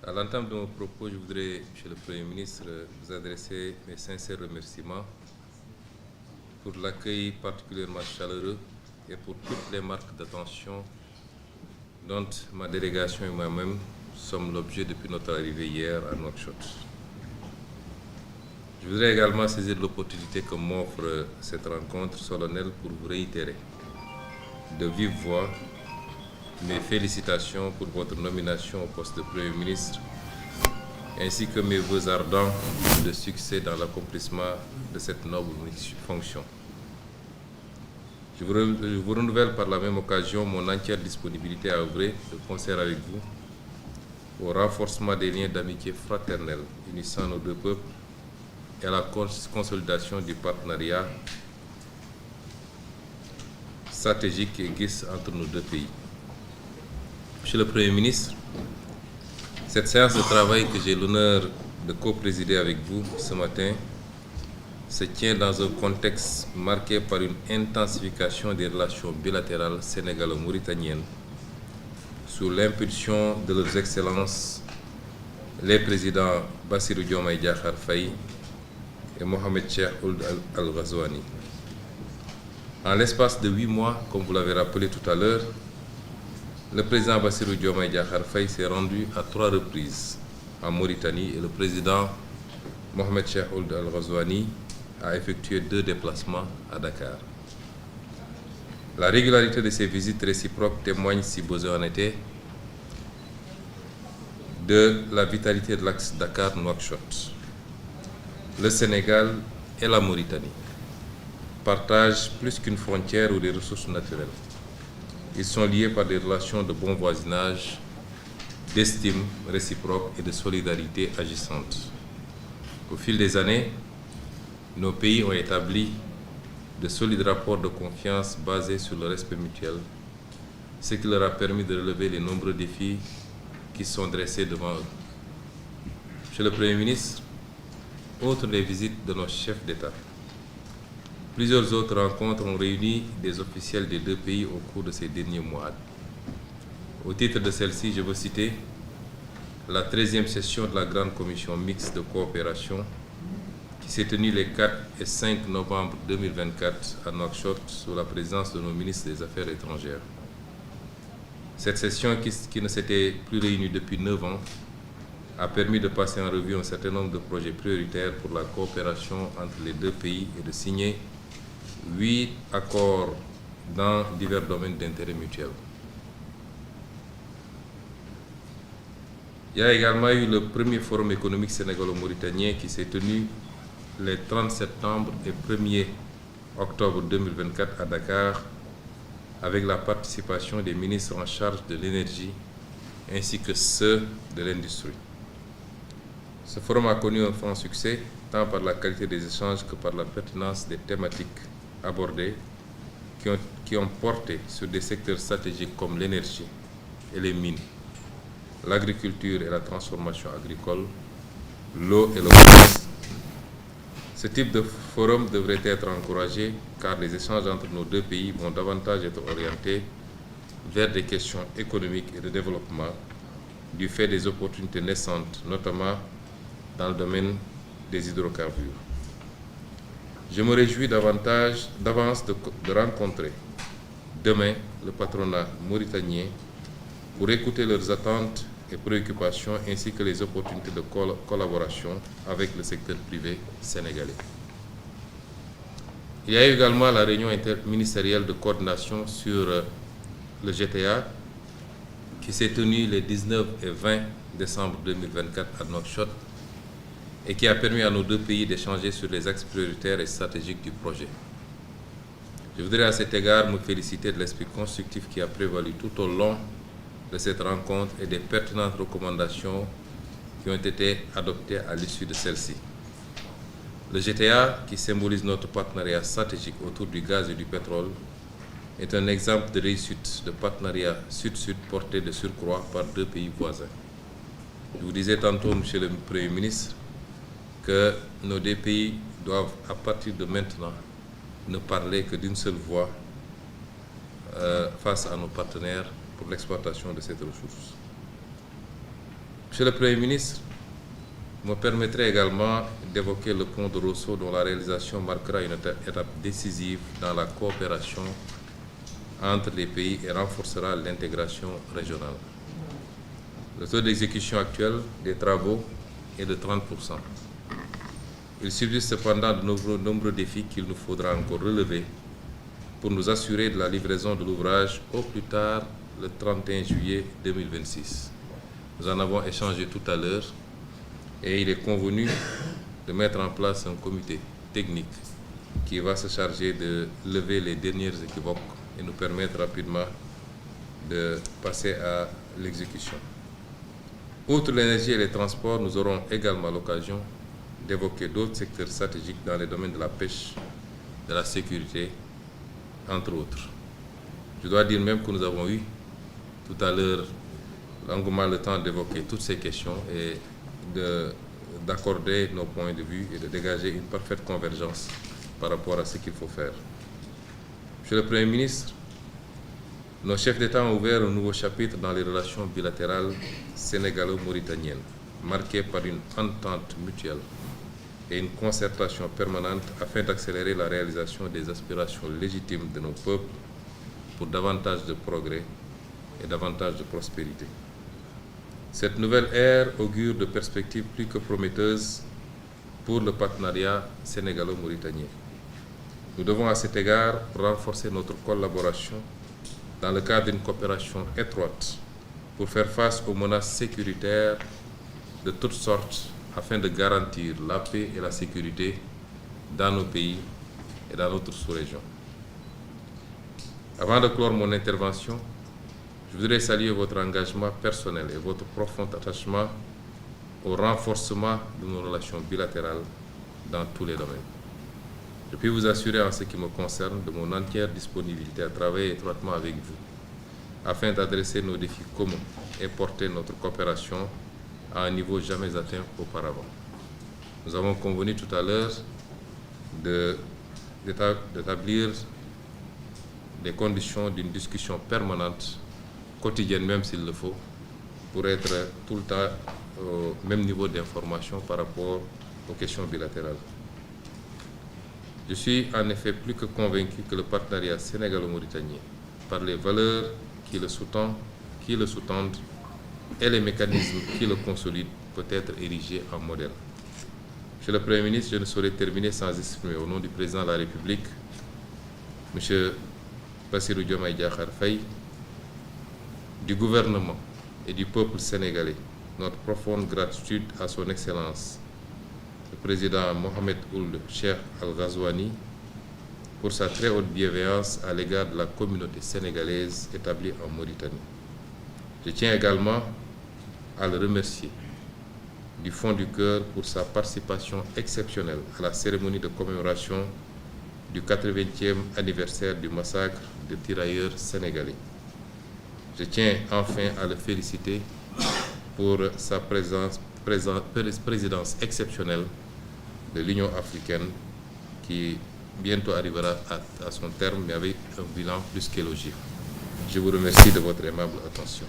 À l'entame de mon propos, je voudrais, Monsieur le Premier ministre, vous adresser mes sincères remerciements pour l'accueil particulièrement chaleureux et pour toutes les marques d'attention dont ma délégation et moi-même sommes l'objet depuis notre arrivée hier à Nouakchott. Je voudrais également saisir l'opportunité que m'offre cette rencontre solennelle pour vous réitérer de vive voix mes félicitations pour votre nomination au poste de Premier ministre ainsi que mes vœux ardents de succès dans l'accomplissement de cette noble fonction. Je vous renouvelle par la même occasion mon entière disponibilité à œuvrer de concert avec vous au renforcement des liens d'amitié fraternelle unissant nos deux peuples et à la consolidation du partenariat stratégique et guise entre nos deux pays. Monsieur le Premier ministre, cette séance de travail que j'ai l'honneur de co-présider avec vous ce matin se tient dans un contexte marqué par une intensification des relations bilatérales sénégalo-mauritaniennes sous l'impulsion de leurs excellences les présidents Bassirou Diomaye Diakhar Faye et Mohamed Cheikh Ould Al Ghazouani. En l'espace de 8 mois, comme vous l'avez rappelé tout à l'heure, le président Bassirou Diomaye Diakhar Faye s'est rendu à 3 reprises en Mauritanie et le président Mohamed Cheikh Ould Al Ghazouani a effectué 2 déplacements à Dakar. La régularité de ces visites réciproques témoigne, si besoin en était, de la vitalité de l'axe Dakar-Nouakchott. Le Sénégal et la Mauritanie partagent plus qu'une frontière ou des ressources naturelles. Ils sont liés par des relations de bon voisinage, d'estime réciproque et de solidarité agissante. Au fil des années, nos pays ont établi de solides rapports de confiance basés sur le respect mutuel, ce qui leur a permis de relever les nombreux défis qui sont dressés devant eux. Monsieur le Premier ministre, outre les visites de nos chefs d'État, plusieurs autres rencontres ont réuni des officiels des deux pays au cours de ces derniers mois. Au titre de celle-ci, je veux citer la 13e session de la Grande Commission mixte de coopération qui s'est tenue les 4 et 5 novembre 2024 à Nouakchott sous la présidence de nos ministres des Affaires étrangères. Cette session, qui ne s'était plus réunie depuis 9 ans, a permis de passer en revue un certain nombre de projets prioritaires pour la coopération entre les deux pays et de signer 8 accords dans divers domaines d'intérêt mutuel. Il y a également eu le premier forum économique sénégalo-mauritanien qui s'est tenu les 30 septembre et 1er octobre 2024 à Dakar avec la participation des ministres en charge de l'énergie ainsi que ceux de l'industrie. Ce forum a connu un franc succès tant par la qualité des échanges que par la pertinence des thématiques abordées qui ont porté sur des secteurs stratégiques comme l'énergie et les mines, l'agriculture et la transformation agricole, l'eau et le commerce. Ce type de forum devrait être encouragé car les échanges entre nos deux pays vont davantage être orientés vers des questions économiques et de développement du fait des opportunités naissantes, notamment dans le domaine des hydrocarbures. Je me réjouis d'avance de rencontrer demain le patronat mauritanien pour écouter leurs attentes et préoccupations ainsi que les opportunités de collaboration avec le secteur privé sénégalais. Il y a eu également la réunion interministérielle de coordination sur le GTA qui s'est tenue les 19 et 20 décembre 2024 à Nouakchott et qui a permis à nos deux pays d'échanger sur les axes prioritaires et stratégiques du projet. Je voudrais à cet égard me féliciter de l'esprit constructif qui a prévalu tout au long de cette rencontre et des pertinentes recommandations qui ont été adoptées à l'issue de celle-ci. Le GTA, qui symbolise notre partenariat stratégique autour du gaz et du pétrole, est un exemple de réussite de partenariat sud-sud porté de surcroît par deux pays voisins. Je vous disais tantôt, Monsieur le Premier ministre, que nos deux pays doivent, à partir de maintenant, ne parler que d'une seule voix face à nos partenaires pour l'exploitation de cette ressource. Monsieur le Premier ministre, me permettrez également d'évoquer le pont de Rosso dont la réalisation marquera une étape décisive dans la coopération entre les pays et renforcera l'intégration régionale. Le taux d'exécution actuel des travaux est de 30%. Il subsiste cependant de nombreux défis qu'il nous faudra encore relever pour nous assurer de la livraison de l'ouvrage au plus tard le 31 juillet 2026. Nous en avons échangé tout à l'heure et il est convenu de mettre en place un comité technique qui va se charger de lever les dernières équivoques et nous permettre rapidement de passer à l'exécution. Outre l'énergie et les transports, nous aurons également l'occasion d'évoquer d'autres secteurs stratégiques dans les domaines de la pêche, de la sécurité, entre autres. Je dois dire même que nous avons eu tout à l'heure longuement le temps d'évoquer toutes ces questions et d'accorder nos points de vue et de dégager une parfaite convergence par rapport à ce qu'il faut faire. Monsieur le Premier ministre, nos chefs d'État ont ouvert un nouveau chapitre dans les relations bilatérales sénégalo-mauritaniennes, marquées par une entente mutuelle et une concertation permanente afin d'accélérer la réalisation des aspirations légitimes de nos peuples pour davantage de progrès et davantage de prospérité. Cette nouvelle ère augure de perspectives plus que prometteuses pour le partenariat sénégalo-mauritanien. Nous devons à cet égard renforcer notre collaboration dans le cadre d'une coopération étroite pour faire face aux menaces sécuritaires de toutes sortes afin de garantir la paix et la sécurité dans nos pays et dans notre sous-région. Avant de clore mon intervention, je voudrais saluer votre engagement personnel et votre profond attachement au renforcement de nos relations bilatérales dans tous les domaines. Je puis vous assurer en ce qui me concerne de mon entière disponibilité à travailler étroitement avec vous afin d'adresser nos défis communs et porter notre coopération à un niveau jamais atteint auparavant. Nous avons convenu tout à l'heure d'établir des conditions d'une discussion permanente, quotidienne même s'il le faut, pour être tout le temps au même niveau d'information par rapport aux questions bilatérales. Je suis en effet plus que convaincu que le partenariat sénégalo-mauritanien, par les valeurs qui le sous-tendent et les mécanismes qui le consolident, peut être érigé en modèle. Monsieur le Premier ministre, je ne saurais terminer sans exprimer au nom du Président de la République, M. Bassirou Diomaye Diakhar Faye, du gouvernement et du peuple sénégalais, notre profonde gratitude à son Excellence, le président Mohamed Ould Cheikh Al Ghazouani, pour sa très haute bienveillance à l'égard de la communauté sénégalaise établie en Mauritanie. Je tiens également à le remercier du fond du cœur pour sa participation exceptionnelle à la cérémonie de commémoration du 80e anniversaire du massacre des tirailleurs sénégalais. Je tiens enfin à le féliciter pour sa présidence exceptionnelle de l'Union africaine qui bientôt arrivera à son terme, mais avec un bilan plus qu'élogieux. Je vous remercie de votre aimable attention.